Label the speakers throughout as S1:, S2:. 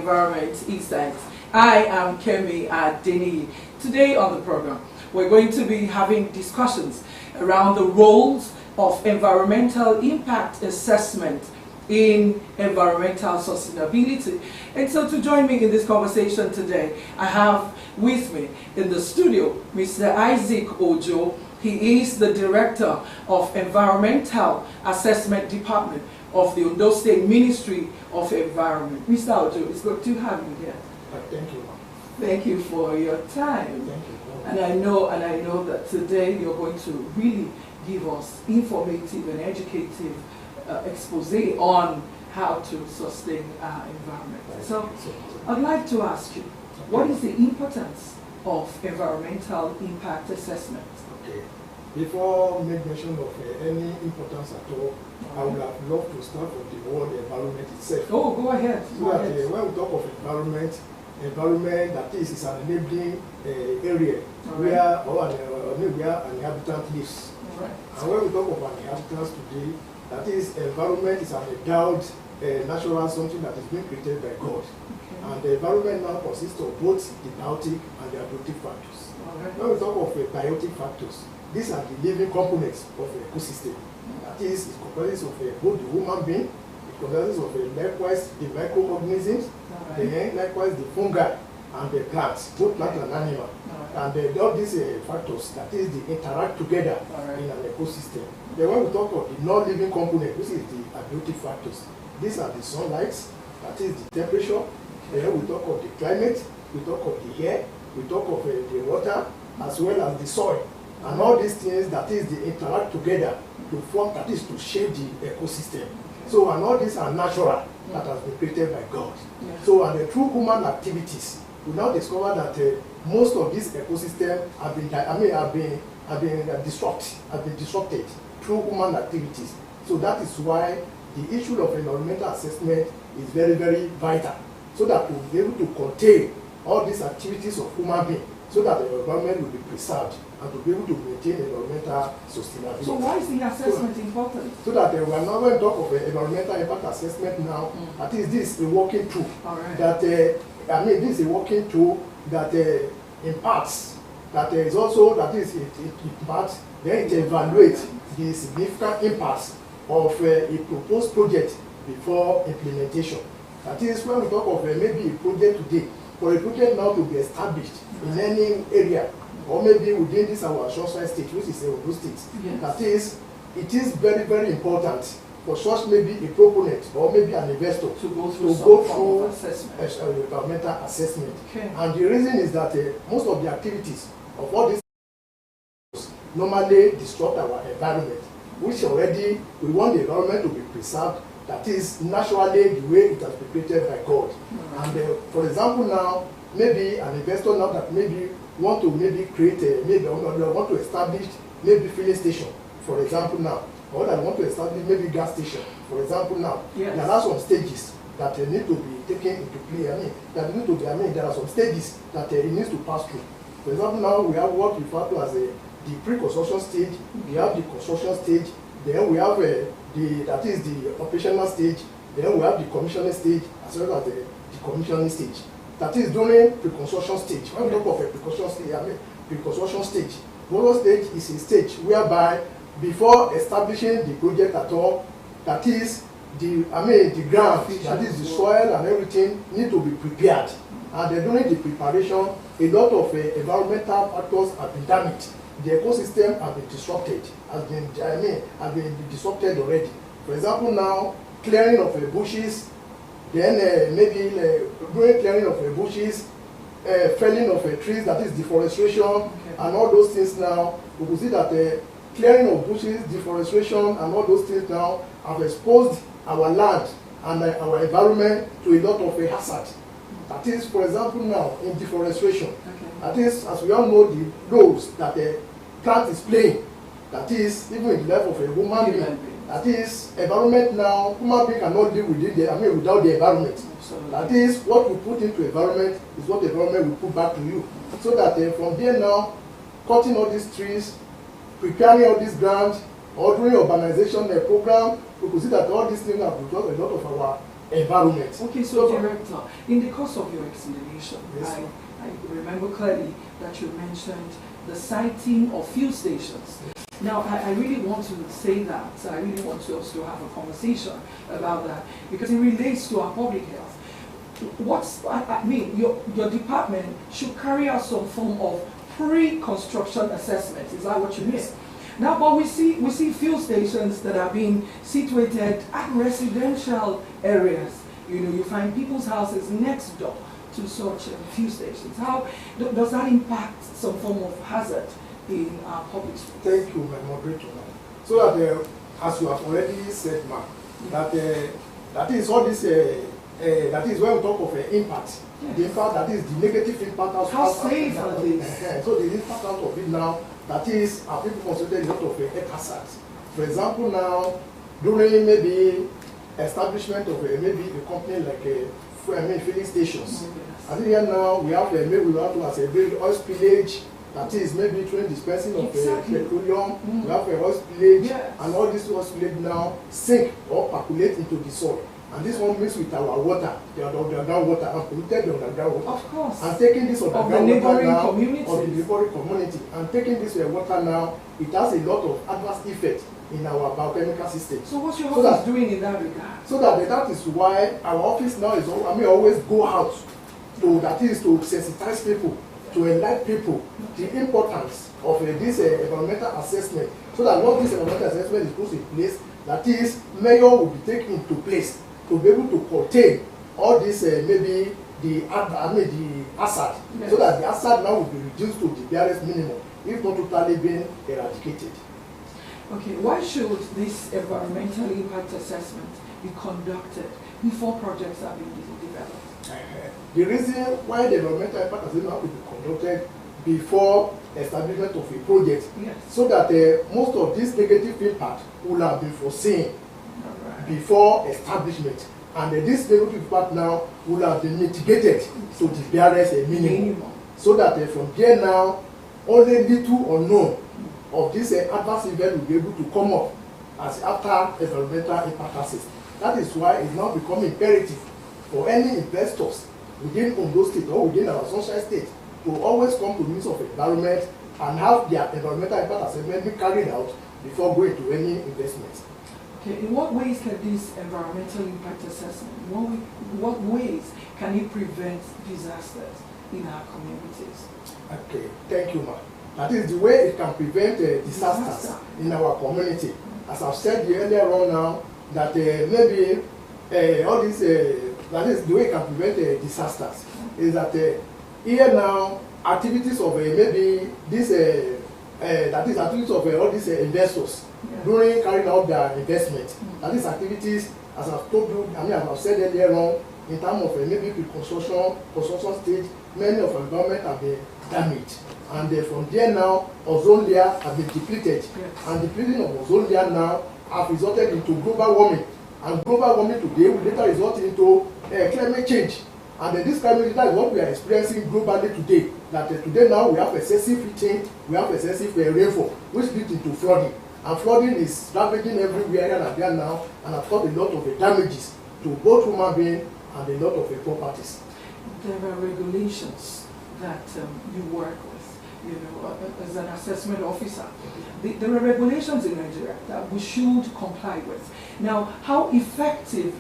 S1: Environment Insights. I am Kemi Adeni. Today on the program, we're going to be having discussions around the roles of environmental impact assessment in environmental sustainability. And so to join me in this conversation today, I have with me in the studio Mr. Isaac Ojo. He is the Director of Environmental Assessment Department of the Ondo State Ministry of Environment. Mr. Ojo, it's good to have you here.
S2: Thank you.
S1: Thank you for your time.
S2: Thank you.
S1: And I know that today you're going to really give us informative and educative expose on how to sustain our environment. So I'd like to ask you, what is the importance of environmental impact assessment?
S2: Okay. Before I make mention of any importance at all, I would have loved to start from the word environment itself.
S1: Oh, go ahead.
S2: So that when we talk of environment that is an enabling area where an inhabitant lives.
S1: Right.
S2: And when we talk of an inhabitant today, that is, environment is an endowed natural something that is being created by God.
S1: Okay.
S2: And the environment now consists of both the biotic and the abiotic factors.
S1: Right.
S2: When we talk of biotic factors, these are the living components of the ecosystem. That is, it comprises of both the human being, it comprises of likewise the microorganisms, then likewise the fungi and the plants, both plant and animal. And all these factors, that is, they interact together in an ecosystem. Then when we talk of the non-living component, which is the abiotic factors, these are the sunlight, that is the temperature. Then we talk of the climate, we talk of the air, we talk of the water, as well as the soil. And all these things, that is, they interact together to form, that is, to shape the ecosystem. So, and all these are natural, that has been created by God. So, and through human activities, we now discover that most of these ecosystems have been disrupted through human activities. So that is why the issue of environmental assessment is very, very vital, so that we'll be able to contain all these activities of human beings, so that the environment will be preserved and to be able to maintain environmental sustainability.
S1: So why is the assessment important?
S2: So that we are now going to talk of environmental impact assessment now. At least this is a working tool. That this is a working tool that imparts, that is also, that is, it imparts, then it evaluates the significant impacts of a proposed project before implementation. That is, when we talk of maybe a project today, for a project now to be established in any area, or maybe within this our Osrc state, which is a Ondo state, that is, it is very, very important for such maybe a proponent or maybe an investor
S1: to go through
S2: environmental assessment.
S1: Okay.
S2: And the reason is that most of the activities of all these normally disrupt our environment, which already we want the environment to be preserved, that is naturally the way it has been created by God. And for example now, maybe an investor now that maybe want to maybe create want to establish maybe filling station, for example now, or that want to establish maybe gas station, for example now. There are some stages that need to be taken into play. There are some stages that it needs to pass through. For example, now we have what we refer to as the pre-construction stage, we have the construction stage, then we have that is the operational stage, then we have the commissioning stage, as well as the commissioning stage. That is during pre-construction stage. When we talk of a pre-construction stage, the stage is a stage whereby before establishing the project at all, that is the ground, that is the soil and everything need to be prepared. And during the preparation, a lot of environmental factors have been damaged. The ecosystem has been disrupted, has been disrupted already. For example, now clearing of bushes, then maybe during clearing of bushes, felling of trees, that is deforestation, and all those things now, we will see that clearing of bushes, deforestation, and all those things now have exposed our land and our environment to a lot of hazard. That is, for example, now in deforestation, that is, as we all know, the roles that the plant is playing, that is, even in the life of a human being, that is, environment now, human being cannot live without the environment.
S1: Absolutely.
S2: That is, what we put into environment is what the environment will put back to you. So that from there now, cutting all these trees, preparing all these ground, or during urbanization program, we could see that all these things have reduced a lot of our environment.
S1: Okay, so Director, in the course of your explanation,
S2: yes,
S1: I remember clearly that you mentioned the siting of fuel stations.
S2: Yes.
S1: Now, I really want to say that, I really want to also have a conversation about that, because it relates to our public health. I mean, your department should carry out some form of pre-construction assessment. Is that what you mean?
S2: Yes.
S1: Now, but we see fuel stations that are being situated at residential areas. You know, you find people's houses next door to such fuel stations. How does that impact some form of hazard in our public space?
S2: Thank you, my moderator. So that, as you have already said, ma'am, that is all this. That is when we talk of impact. Yes. The impact, that is the negative impact out.
S1: How safe are these?
S2: So the impact out of it now, that is, our people consider a lot of hazards. For example, now during maybe establishment of maybe a company like filling stations. Yes. I think here now we have maybe we have to as a very oil spillage. That is maybe through dispensing of petroleum. We have a oil spillage, yes, and all this oil spillage now sink or percolate into the soil. And this one mixed with our water, the underground water, and polluted the underground water.
S1: Of course.
S2: And taking this underground water now, of the neighboring community, and taking this water now, it has a lot of adverse effects in our biochemical system.
S1: So what's your office doing in that regard? So
S2: that is why our office now is, always go out to, that is to sensitize people, to enlighten people the importance of this environmental assessment, so that once this environmental assessment is put in place, that is, measure will be taken into place to be able to contain all this maybe the hazard, yes, so that the hazard now will be reduced to the barest minimum, if not totally being eradicated.
S1: Okay, why should this environmental impact assessment be conducted before projects are being developed?
S2: The reason why the environmental impact assessment will be conducted before establishment of a project, yes, so that most of this negative impact will have been foreseen before establishment, and this negative impact now will have been mitigated to the barest minimum, so that from there now only little unknown of this adverse event will be able to come up as after environmental impact assessment. That is why it now becomes imperative for any investors within Ondo State or within our Sunshine State to always come to the Ministry of Environment and have their environmental impact assessment be carried out before going to any investment.
S1: Okay, in what ways can this environmental impact assessment, what ways can it prevent disasters in our communities?
S2: Okay, thank you, ma'am. That is the way it can prevent disasters in our community. As I've said earlier on now, that maybe all this, that is the way it can prevent disasters, is that here now, activities of maybe this, that is activities of all these investors, yeah, during carrying out their investment. That is activities, as I've told you, as I've said earlier on, in terms of maybe construction stage, many of our environment have been damaged. And from there now, ozone layer have been depleted. Yes. And depleting of ozone layer now have resulted into global warming. And global warming today will later result into climate change. And this climate change, that is what we are experiencing globally today. That today now we have excessive heating, we have excessive rainfall, which leads into flooding. And flooding is ravaging everywhere here and there now, and have caused a lot of damages to both human beings and a lot of properties.
S1: There are regulations that you work with, you know, as an assessment officer. There are regulations in Nigeria that we should comply with. Now, how effective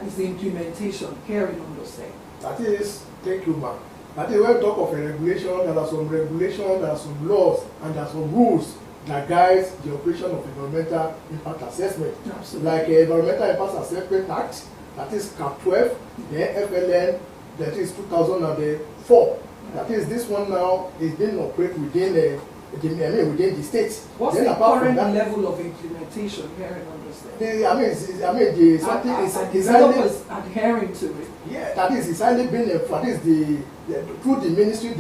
S1: is the implementation here in Ondo State?
S2: That is, thank you, ma'am. That is when we talk of a regulation, there are some regulations, there are some laws, and there are some rules that guides the operation of environmental impact assessment. Absolutely. Like Environmental Impact Assessment Act, that is CAP 12, the FLN, that is 2004. That is, this one now is being operated within within the states.
S1: What's
S2: then
S1: the current level of implementation here in Ondo State?
S2: The
S1: developers adhering to it.
S2: Yeah, that is, it's highly been that is through the ministry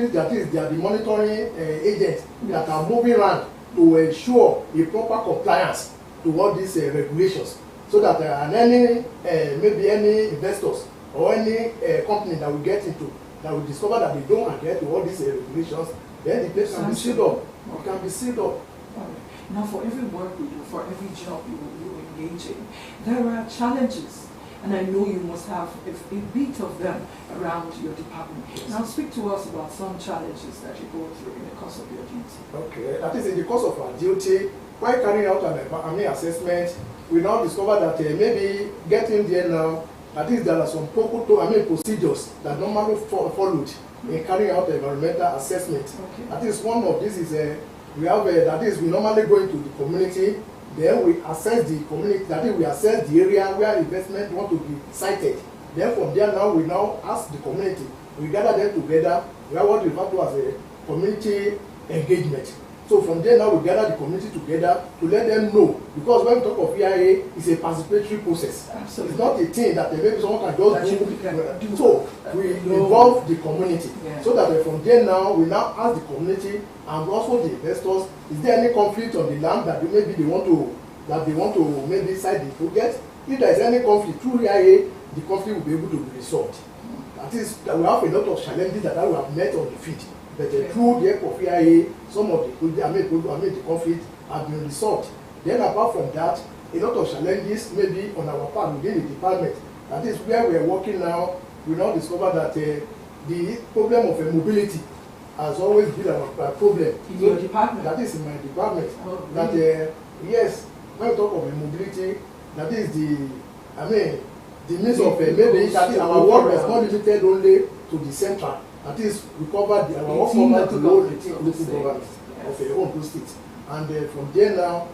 S2: that is, they are the monitoring agents that are moving around to ensure a proper compliance to all these regulations, so that and any maybe any investors or any company that we get into that we discover that they don't adhere to all these regulations, then the place can be sealed up. It can be sealed up.
S1: Now, for every work we do, for every job you engage in, there are challenges and I know you must have a bit of them around your department.
S2: Yes.
S1: Now speak to us about some challenges that you go through in the course of your duty.
S2: Okay, that is in the course of our duty, while carrying out an assessment, we now discover that maybe getting there now, at least there are some procedures that normally followed in carrying out environmental assessment.
S1: Okay.
S2: That is one of this is we have that is we normally go into the community, then we assess the community, that is we assess the area where investment want to be sited. Then from there now we now ask the community, we gather them together, we have what we refer to as a community engagement. So from there now we gather the community together to let them know, because when we talk of EIA, it's a participatory process.
S1: Absolutely.
S2: It's not a thing that maybe someone can just do. So we
S1: No.
S2: involve the community,
S1: Yeah.
S2: so that from there now we now ask the community and also the investors, is there any conflict on the land that maybe they want to maybe side the project? If there is any conflict through EIA, the conflict will be able to be resolved. That is, that we have a lot of challenges that we have met on the field. But through the help of EIA, some of the conflict have been resolved. Then apart from that, a lot of challenges maybe on our part within the department. That is where we are working now. We now discover that the problem of mobility has always been our problem.
S1: In your department?
S2: That is in my department.
S1: Oh,
S2: that
S1: really?
S2: yes, when we talk of mobility, that is the means of maybe that is our work is not limited only to the central. That is, we cover our work cover the whole local government of our own two states. And from there now,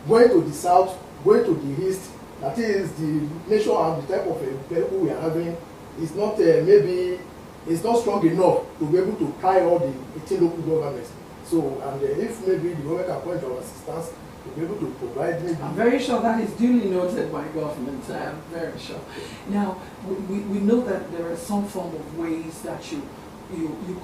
S2: going to the south, going to the east, that is the nature and the type of people we are having is not maybe it's not strong enough to be able to carry all the 18 local governments. So, and if maybe the government can point our assistance to be able to provide maybe.
S1: I'm very sure that is duly noted by government. I am very sure. Now, we know that there are some form of ways that you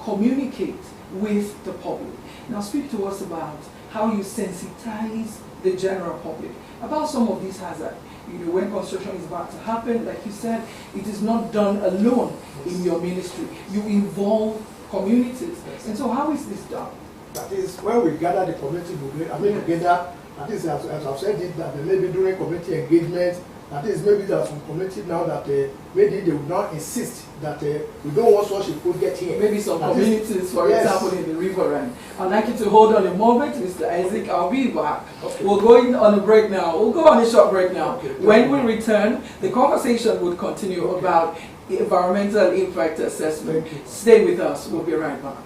S1: communicate with the public. Now, speak to us about how you sensitize the general public about some of these hazards. When construction is about to happen, like you said, it is not done alone in your ministry. You involve communities.
S2: Yes.
S1: And so how is this done?
S2: That is, when we gather the community together, that is, as I've said it, that maybe during community engagement, that is, maybe there are some community now that maybe they would not insist that we don't want such a project here.
S1: Maybe some
S2: that
S1: communities,
S2: is,
S1: for
S2: yes.
S1: example, in the river end. I'd like you to hold on a moment, Mr. Isaac. I'll be back.
S2: Okay.
S1: We'll go on a break now. We'll go on a short break now.
S2: Okay.
S1: When we return, the conversation would continue about environmental impact assessment.
S2: Thank you.
S1: Stay with us. We'll be right back.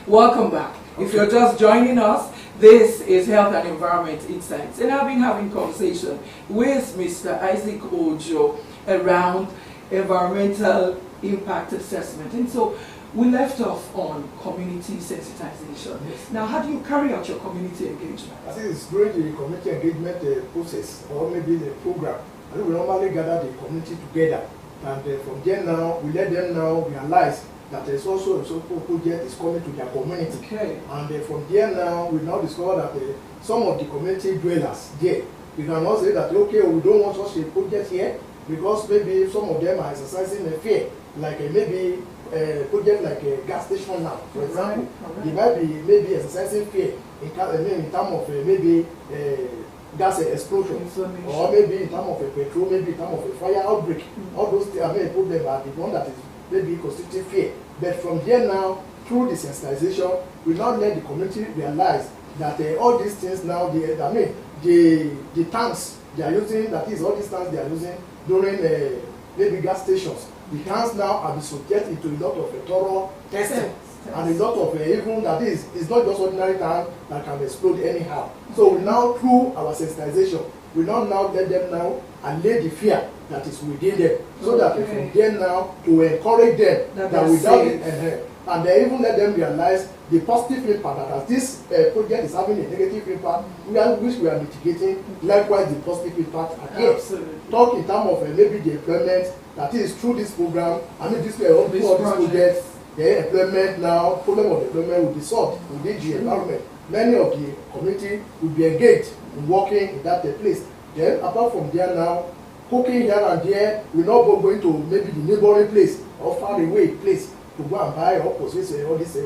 S1: Welcome back. If you're just joining us, this is Health and Environment Insights, and I've been having conversation with Mr. Isaac Ojo around environmental impact assessment. And so we left off on community sensitization.
S2: Yes.
S1: Now, how do you carry out your community engagement?
S2: I think it's during the community engagement process, or maybe the program. I think we normally gather the community together, and from there now, we let them now realize that there's also a social project is coming to their community.
S1: Okay.
S2: And from there now, we now discover that some of the community dwellers there, we can now say that, okay, we don't want such a project here, because maybe some of them are exercising a fear, like maybe a project like a gas station now, for example.
S1: Right.
S2: They might be maybe exercising fear in terms of maybe gas explosion, or maybe in terms of a petrol, maybe in terms of a fire outbreak. All those things, problems are the one that is maybe constitute fear. But from here now, through the sensitization, we now let the community realize that all these things now, the tanks they are using, that is all these tanks they are using during maybe gas stations, the tanks now are been subjected to a lot of thorough testing. And a lot of even that is, it's not just ordinary tank that can explode anyhow. So we now, through our sensitization, we now let them now allay the fear that is within them, so that from there now to encourage them that without it, and they even let them realize the positive impact that as this project is having a negative impact, which we are mitigating, likewise the positive impact again. Talk in terms of maybe the employment that is through this program, I mean this all these projects, the employment now, problem of employment will be solved within the environment. Many of the community will be engaged in working in that place. Then apart from there now, cooking here and there, we're not going to maybe the neighboring place or far away place to go and buy or possess all these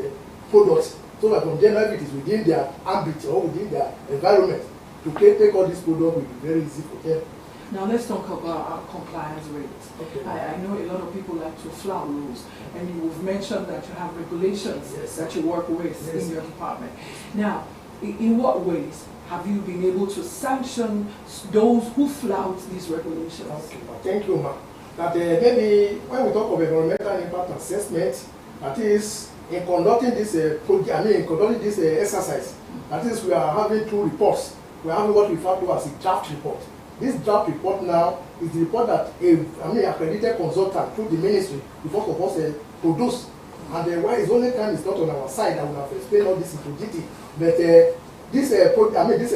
S2: products. So that from there, if it is within their ambit or within their environment, to take all these products will be very easy for them.
S1: Now let's talk about our compliance rates.
S2: Okay.
S1: I know a lot of people like to flout rules, and you've mentioned that you have regulations that you work with in your department. Now, in what ways have you been able to sanction those who flout these regulations?
S2: Okay. Thank you, ma'am. That maybe when we talk of environmental impact assessment, that is in conducting this exercise, that is we are having two reports. We are having what we refer to as a draft report. This draft report now is the report that accredited consultant through the ministry before of us produce. And why it's only time it's not on our side, I will have explained all this into detail. But this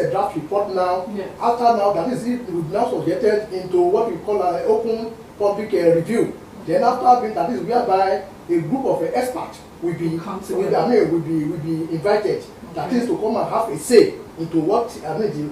S2: draft report now, after now that is it will now subjected into what we call an open public review. Then after that is whereby a group of experts will be invited. That is to come and have a say into what the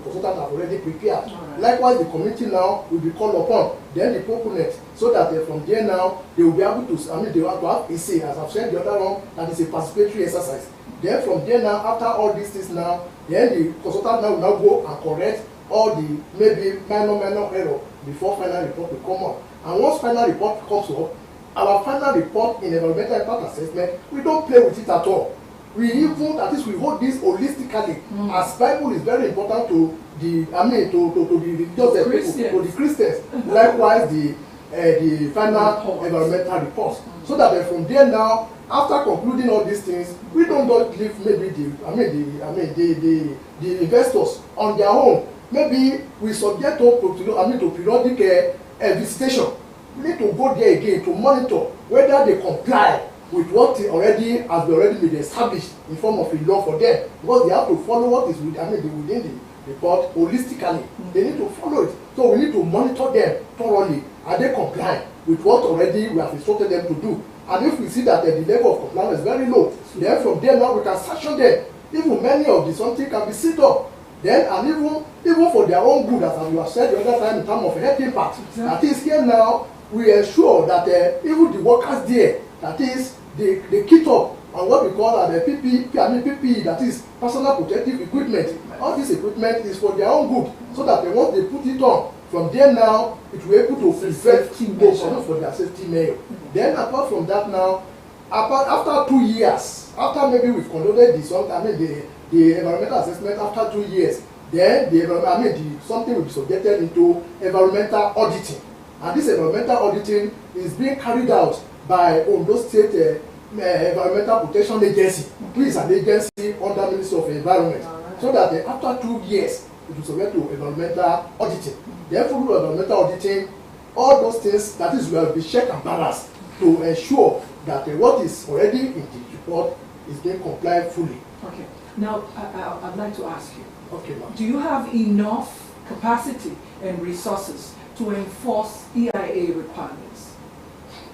S2: consultant have already prepared. Right. Likewise, the committee now will be called upon, then the proponents, so that from there now they will be able to, they want to have a say, as I've said the other one, that is a participatory exercise. Then from there now, after all these things now, then the consultant now will now go and correct all the maybe minor error before final report will come up. And once final report comes up, our final report in environmental impact assessment, we don't play with it at all. We even, that is, we hold this holistically, as Bible is very important to the, to the Christians. Likewise, the final environmental report. So that from there now, after concluding all these things, we don't leave maybe the investors on their own. Maybe we subject to periodic visitation. We need to go there again to monitor whether they comply with what already has been established in form of a law for them, because they have to follow what is within the report holistically. They need to follow it. So we need to monitor them thoroughly. Are they complying with what already we have instructed them to do? And if we see that the level of compliance is very low, then from there now we can sanction them. Even many of the something can be set up. Then and even for their own good, as you have said the other time in terms of health impact. Exactly. That is here now we ensure that even the workers there, that is they kit up on what we call the PPE, that is personal protective equipment. All this equipment is for their own good, so that once they put it on, from there now it will be able to prevent for their safety measure. Then apart from that now, after 2 years, after maybe we've conducted the environmental assessment after 2 years, then something will be subjected into environmental auditing. And this environmental auditing is being carried out by Ondo State Environmental Protection Agency, which is an agency under Ministry of Environment. Right. So that after 2 years, it will subject to environmental auditing. Therefore, environmental auditing, all those things, that is, will be check and balance to ensure that what is already in the report is being complied fully.
S1: Okay. Now, I'd like to ask you,
S2: okay,
S1: do you have enough capacity and resources to enforce EIA requirements?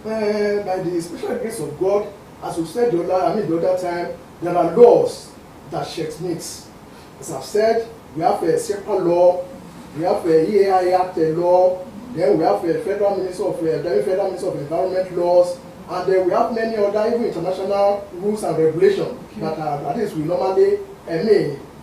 S2: By the special grace of God, as we said the other time, there are laws that checkmates. As I've said, we have a separate law, we have a EIA Act law, then we have a Federal Ministry of Environment laws, and then we have many other even international rules and regulations that is we normally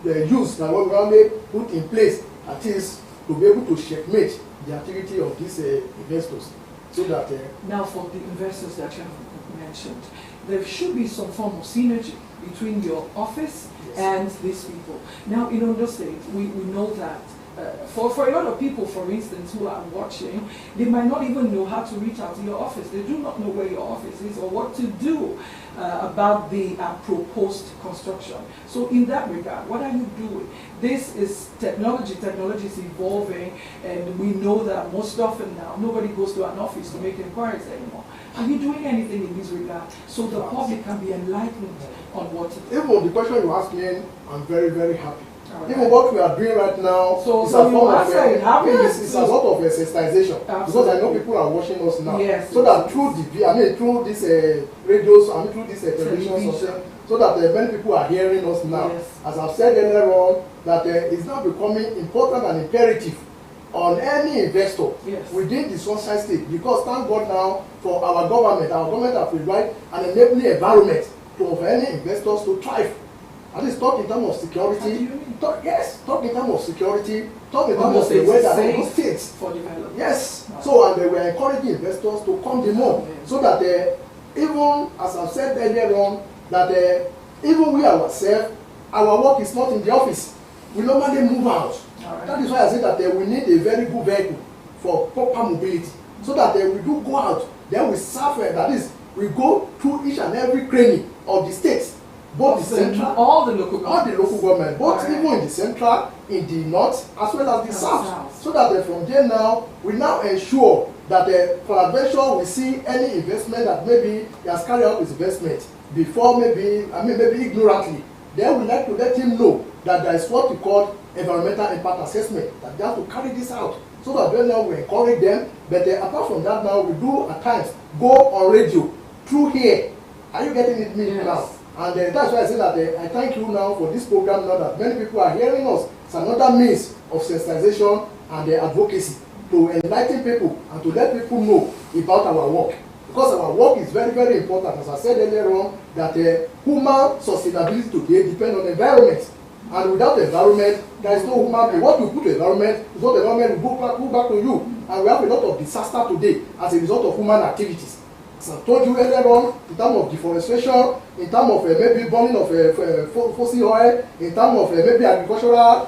S2: use, that we normally put in place, that is to be able to checkmate the activity of these investors. So that
S1: now for the investors that you have mentioned, there should be some form of synergy between your office and these people. Now in Ondo State, we know that For a lot of people, for instance, who are watching, they might not even know how to reach out to your office. They do not know where your office is or what to do about the proposed construction. So in that regard, what are you doing? This is technology. Technology is evolving, and we know that most often now, nobody goes to an office to make inquiries anymore. Are you doing anything in this regard so the public can be enlightened on what to do?
S2: Even the question you asked me, I'm very, very happy.
S1: Right.
S2: Even what we are doing right now is a form of it's a sort of sensitization. Because I know people are watching us now.
S1: Yes,
S2: so that through through these radios, through these television, so that many people are hearing us now.
S1: Yes.
S2: As I've said earlier on, that it's now becoming important and imperative on any investor within the Sunshine State, because thank God now for our government have provided an enabling environment for any investors to thrive. At least talk in terms of security. Talk in terms of security. Talk in terms of the way that the states.
S1: For development.
S2: Yes. So and they were encouraging investors to come the more, so that even as I've said earlier on, that even we ourselves, our work is not in the office. We normally move out. Right. That is why I say that we need a very good vehicle for proper mobility, so that we do go out, then we serve. That is, we go through each and every cranny of the states. Both the central,
S1: all the local government,
S2: both even in the central, in the north, as well as the south. So that from there now, we now ensure that for adventure we see any investment that maybe he has carried out his investment before, maybe ignorantly. Then we like to let him know that there is what we call environmental impact assessment, that they have to carry this out. So that then now we encourage them. But apart from that now, we do at times go on radio through here. Are you getting it now? And that's why I say that I thank you now for this program now that many people are hearing us. It's another means of sensitization and advocacy to enlighten people and to let people know about our work. Because our work is very, very important. As I said earlier on, that human sustainability today depends on the environment. And without the environment, there is no human being. What you put to the environment is what the environment will go back to you. And we have a lot of disaster today as a result of human activities. As I told you earlier on, in terms of deforestation, in terms of maybe burning of fossil oil, in terms of maybe agricultural,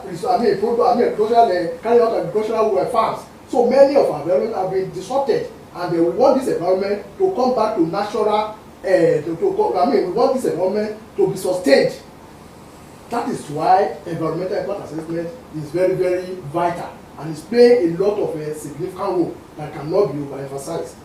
S2: carrying out agricultural farms. So many of our environment have been disrupted, and we want this environment to come back to natural. We want this environment to be sustained. That is why environmental impact assessment is very, very vital, and it's playing a lot of a significant role that cannot be overemphasized.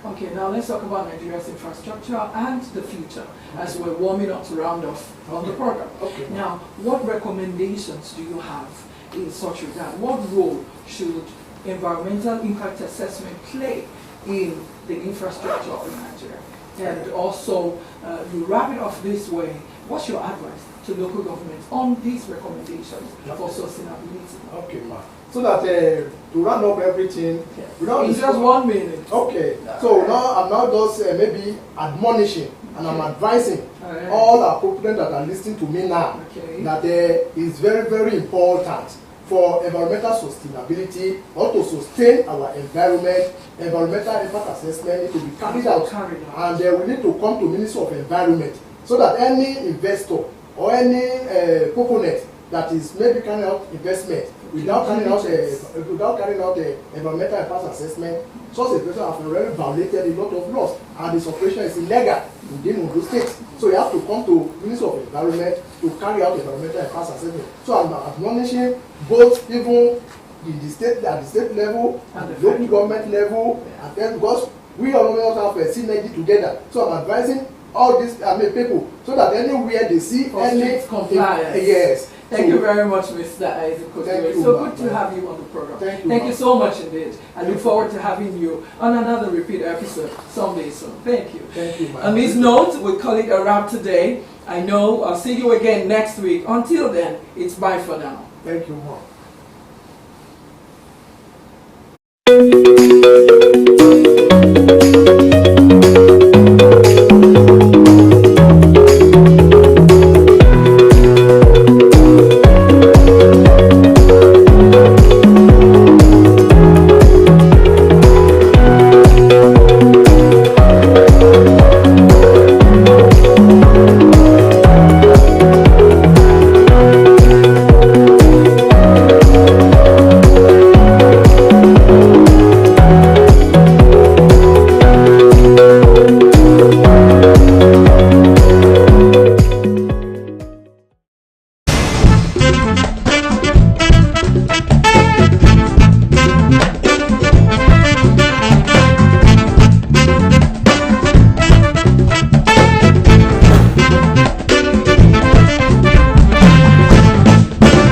S1: Okay, now let's talk about Nigeria's infrastructure and the future as we're warming up to round off on the program. Okay. Now, what recommendations do you have in such regard? What role should environmental impact assessment play in the infrastructure of Nigeria? And also, you wrap it off this way, what's your advice to local governments on these recommendations for sustainability? Okay, ma'am. So that to round up everything, in just 1 minute.
S2: Okay. So now I'm now just maybe admonishing and I'm advising all our people that are listening to me now that it's very, very important for environmental sustainability or to sustain our environment. Environmental impact assessment need to be carried out, and we need to come to Ministry of Environment, so that any investor or any proponent that is maybe carrying out investment without carrying out a environmental impact assessment, such a person has already violated a lot of laws, and his operation is illegal within Ondo State. So you have to come to Ministry of Environment to carry out environmental impact assessment. So I'm admonishing both even in the state, at the state level and the local government level, and then because we all have a synergy together. So I'm advising all these people, so that anywhere they see any
S1: compliance. Thank you very much, Mr. Isaac. So good to have you on the program. Thank you so much indeed. I look forward to having you on another repeat episode someday soon. Thank you.
S2: Thank you,
S1: on this note, we call it a wrap today. I know I'll see you again next week. Until then, it's bye for now.
S2: Thank you, Mom.